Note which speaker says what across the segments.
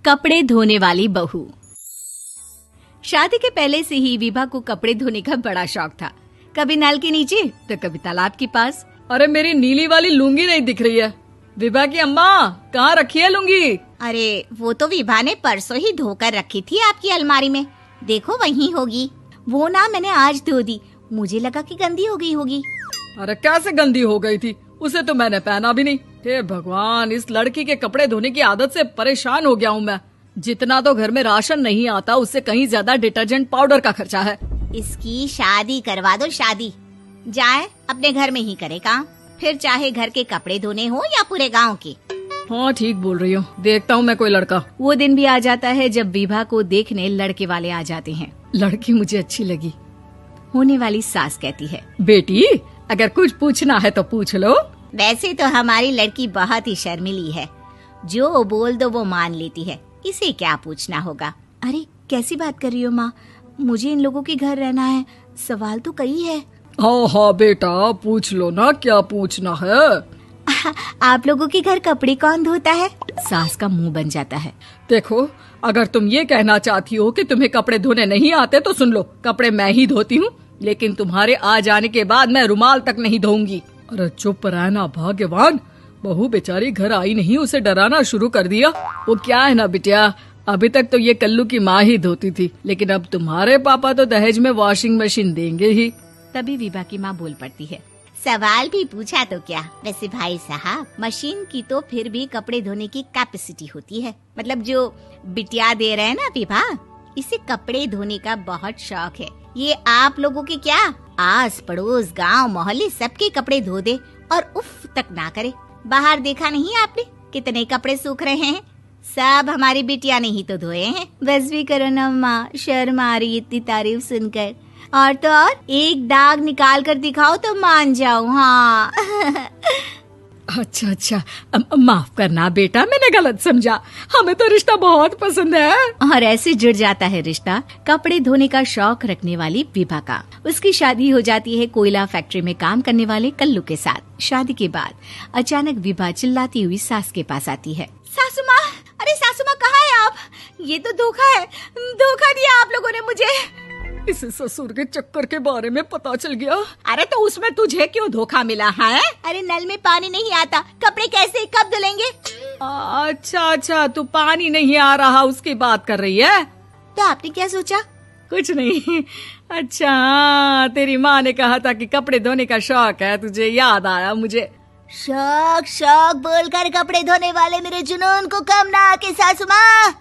Speaker 1: कपड़े धोने वाली बहू। शादी के पहले से ही विभा को कपड़े धोने का बड़ा शौक था। कभी नल के नीचे तो कभी तालाब के पास।
Speaker 2: अरे मेरी नीली वाली लुंगी नहीं दिख रही है। विभा की अम्मा, कहाँ रखी है लुंगी?
Speaker 3: अरे वो तो विभा ने परसों ही धोकर रखी थी आपकी अलमारी में, देखो वहीं होगी। वो ना मैंने आज धो दी, मुझे लगा कि गंदी हो गई होगी।
Speaker 2: अरे कैसे गंदी हो गई थी? उसे तो मैंने पहना भी नहीं। हे भगवान, इस लड़की के कपड़े धोने की आदत से परेशान हो गया हूँ मैं। जितना तो घर में राशन नहीं आता, उससे कहीं ज्यादा डिटर्जेंट पाउडर का खर्चा है।
Speaker 3: इसकी शादी करवा दो, शादी जाए अपने घर में ही करे काम, फिर चाहे घर के कपड़े धोने हो या पूरे गांव के।
Speaker 2: हाँ ठीक बोल रही हो, देखता हूँ मैं कोई लड़का।
Speaker 1: वो दिन भी आ जाता है जब विभा को देखने लड़के वाले आ जाते हैं।
Speaker 2: लड़की मुझे अच्छी लगी।
Speaker 1: होने वाली सास कहती है,
Speaker 2: बेटी अगर कुछ पूछना है तो पूछ लो।
Speaker 3: वैसे तो हमारी लड़की बहुत ही शर्मीली है, जो बोल दो वो मान लेती है, इसे क्या पूछना होगा।
Speaker 1: अरे कैसी बात कर रही हो माँ, मुझे इन लोगों के घर रहना है, सवाल तो कई है।
Speaker 2: हाँ हाँ बेटा, पूछ लो ना, क्या पूछना है।
Speaker 1: आप लोगों के घर कपड़े कौन धोता है? सास का मुंह बन जाता है।
Speaker 2: देखो, अगर तुम ये कहना चाहती हो कि तुम्हें कपड़े धोने नहीं आते तो सुन लो, कपड़े मैं ही धोती हूँ, लेकिन तुम्हारे आ जाने के बाद मैं रुमाल तक नहीं धोऊंगी। अरे चुप रहना भाग्यवान, बहू बेचारी घर आई नहीं, उसे डराना शुरू कर दिया। वो क्या है ना बिटिया, अभी तक तो ये कल्लू की माँ ही धोती थी, लेकिन अब तुम्हारे पापा तो दहेज में वॉशिंग मशीन देंगे ही।
Speaker 1: तभी विभा की माँ बोल पड़ती है,
Speaker 3: सवाल भी पूछा तो क्या। वैसे भाई साहब, मशीन की तो फिर भी कपड़े धोने की कैपेसिटी होती है। मतलब जो बिटिया दे रहे हैं ना विभा, इसे कपड़े धोने का बहुत शौक है। ये आप लोगों के क्या, आस पड़ोस गांव मोहल्ले सबके कपड़े धो दे और उफ तक ना करे। बाहर देखा नहीं आपने कितने कपड़े सूख रहे हैं? सब हमारी बिटिया ने ही तो धोए हैं।
Speaker 1: बस भी करो ना माँ, शर्म आ रही इतनी तारीफ सुनकर। और तो और एक दाग निकाल कर दिखाओ तो मान जाऊँ। हाँ
Speaker 2: अच्छा, माफ करना बेटा, मैंने गलत समझा। हमें तो रिश्ता बहुत पसंद है।
Speaker 1: और ऐसे जुड़ जाता है रिश्ता कपड़े धोने का शौक रखने वाली विभा का। उसकी शादी हो जाती है कोयला फैक्ट्री में काम करने वाले कल्लू के साथ। शादी के बाद अचानक विभा चिल्लाती हुई सास के पास आती है।
Speaker 3: सासू माँ, अरे सासू माँ कहाँ है आप? ये तो धोखा है, धोखा दिया आप लोगों ने मुझे।
Speaker 2: इसे ससुर के चक्कर के बारे में पता चल गया।
Speaker 3: अरे तो उसमें तुझे क्यों धोखा मिला है? अरे नल में पानी नहीं आता, कपड़े कैसे कब धुलेंगे?
Speaker 2: अच्छा, तू पानी नहीं आ रहा उसकी बात कर रही है।
Speaker 3: तो आपने क्या सोचा?
Speaker 2: कुछ नहीं। अच्छा, तेरी माँ ने कहा था कि कपड़े धोने का शौक है तुझे, याद आया मुझे।
Speaker 3: शौक बोलकर कपड़े धोने वाले मेरे जुनून को कम ना आके सासू माँ,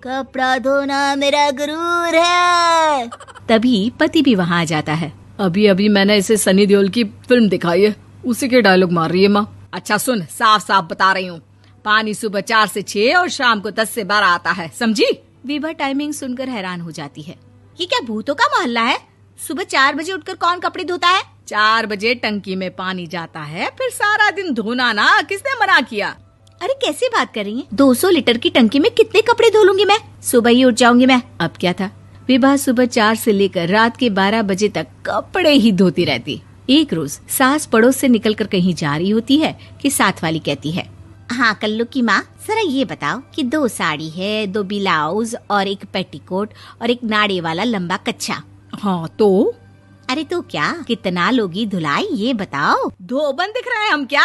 Speaker 3: कपड़ा धोना मेरा गुरूर है।
Speaker 1: तभी पति भी वहाँ आ जाता है।
Speaker 2: अभी मैंने इसे सनी देओल की फिल्म दिखाई है, उसी के डायलॉग मार रही है माँ। अच्छा सुन, साफ बता रही हूँ, पानी सुबह 4 से 6 और शाम को 10 से 12 आता है, समझी?
Speaker 1: विभा टाइमिंग सुनकर हैरान हो जाती है।
Speaker 3: ये क्या भूतों का मोहल्ला है? सुबह 4 बजे उठकर कौन कपड़े धोता है?
Speaker 2: 4 बजे टंकी में पानी जाता है, फिर सारा दिन धोना ना, किसने मना किया?
Speaker 1: अरे कैसी बात कर रही हैं? 200 लीटर की टंकी में कितने कपड़े धो लूंगी मैं, सुबह ही उठ जाऊंगी मैं। अब क्या था, विभा सुबह 4 से लेकर रात के 12 बजे तक कपड़े ही धोती रहती। एक रोज सास पड़ोस से निकलकर कहीं जा रही होती है कि साथ वाली कहती है,
Speaker 3: हाँ कल्लू की माँ, जरा ये बताओ कि 2 साड़ी है, 2 ब्लाउज और एक पेटीकोट और एक नाड़े वाला लंबा कच्छा।
Speaker 2: हाँ तो?
Speaker 3: अरे तो क्या, कितना लोगी धुलाई ये बताओ।
Speaker 2: धोबन दिख रहे हैं हम क्या?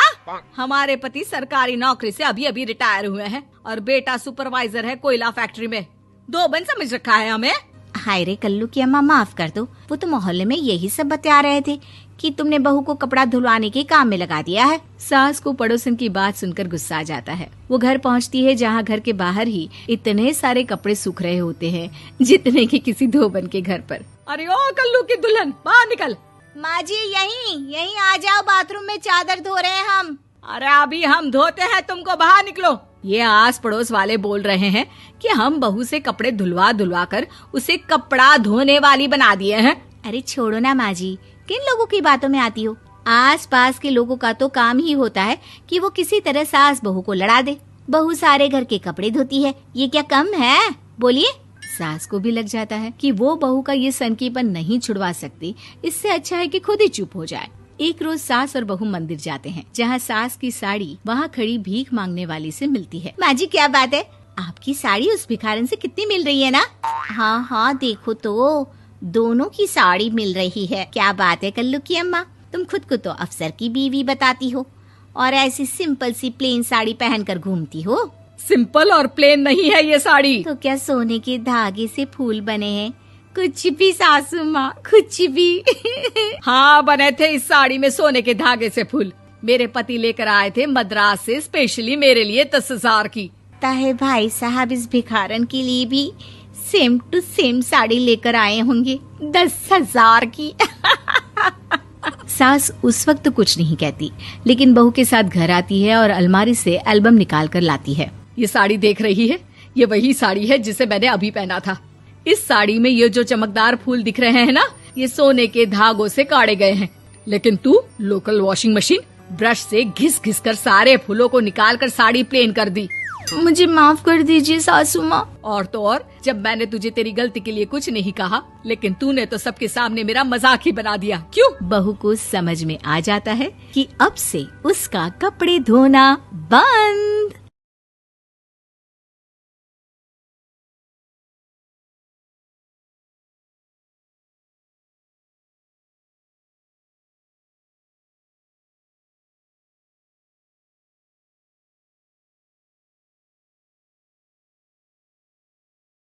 Speaker 2: हमारे पति सरकारी नौकरी से अभी रिटायर हुए हैं और बेटा सुपरवाइजर है कोयला फैक्ट्री में। धोबन समझ रखा है हमें।
Speaker 3: हाय रे कल्लू की अम्मा, माफ कर दो, वो तो मोहल्ले में यही सब बता रहे थे कि तुमने बहू को कपड़ा धुलवाने के काम में लगा दिया है।
Speaker 1: सास को पड़ोसन की बात सुनकर गुस्सा आ जाता है। वो घर पहुंचती है जहां घर के बाहर ही इतने सारे कपड़े सूख रहे होते हैं जितने कि किसी धोबन के घर पर।
Speaker 2: अरे ओ कल्लू की दुल्हन, बाहर निकल।
Speaker 3: माँ जी यहीं आ जाओ, बाथरूम में चादर धो रहे हैं हम।
Speaker 2: अरे अभी हम धोते हैं, तुमको बाहर निकलो। ये आस पड़ोस वाले बोल रहे हैं कि हम बहू से कपड़े धुलवा कर उसे कपड़ा धोने वाली बना दिए हैं।
Speaker 1: अरे छोड़ो ना माँ जी, किन लोगों की बातों में आती हो? आस पास के लोगों का तो काम ही होता है कि वो किसी तरह सास बहू को लड़ा दे। बहू सारे घर के कपड़े धोती है, ये क्या कम है? बोलिए। सास को भी लग जाता है कि वो बहू का ये सनकीपन नहीं छुड़वा सकती, इससे अच्छा है कि खुद ही चुप हो जाए। एक रोज सास और बहू मंदिर जाते हैं, जहाँ सास की साड़ी वहाँ खड़ी भीख मांगने वाली से मिलती है।
Speaker 3: माँ जी क्या बात है, आपकी साड़ी उस भिखारन से कितनी मिल रही है ना? हाँ हाँ देखो तो, दोनों की साड़ी मिल रही है। क्या बात है कल्लू की अम्मा, तुम खुद को तो अफसर की बीवी बताती हो और ऐसी सिंपल सी प्लेन साड़ी पहनकर घूमती हो।
Speaker 2: सिंपल और प्लेन नहीं है ये साड़ी।
Speaker 3: तो क्या सोने के धागे से फूल बने हैं? कुछ भी सासू माँ, कुछ भी।
Speaker 2: हाँ बने थे इस साड़ी में सोने के धागे से फूल। मेरे पति लेकर आए थे मद्रास से स्पेशली मेरे लिए 10,000 की।
Speaker 3: ताहे भाई साहब इस भिखारन के लिए भी सेम टू सेम साड़ी लेकर आए होंगे 10,000 की।
Speaker 1: सास उस वक्त तो कुछ नहीं कहती, लेकिन बहू के साथ घर आती है और अलमारी से एल्बम निकाल कर लाती है।
Speaker 2: ये साड़ी देख रही है, ये वही साड़ी है जिसे मैंने अभी पहना था। इस साड़ी में ये जो चमकदार फूल दिख रहे हैं ना, ये सोने के धागों से काटे गए हैं। लेकिन तू लोकल वॉशिंग मशीन ब्रश से घिस घिस कर सारे फूलों को निकाल कर साड़ी प्लेन कर दी।
Speaker 1: मुझे माफ कर दीजिए सासू माँ।
Speaker 2: और तो और, जब मैंने तुझे तेरी गलती के लिए कुछ नहीं कहा, लेकिन तूने तो सबके सामने मेरा मजाक ही बना दिया। क्यों?
Speaker 1: बहू को समझ में आ जाता है कि अब से उसका कपड़े धोना बंद।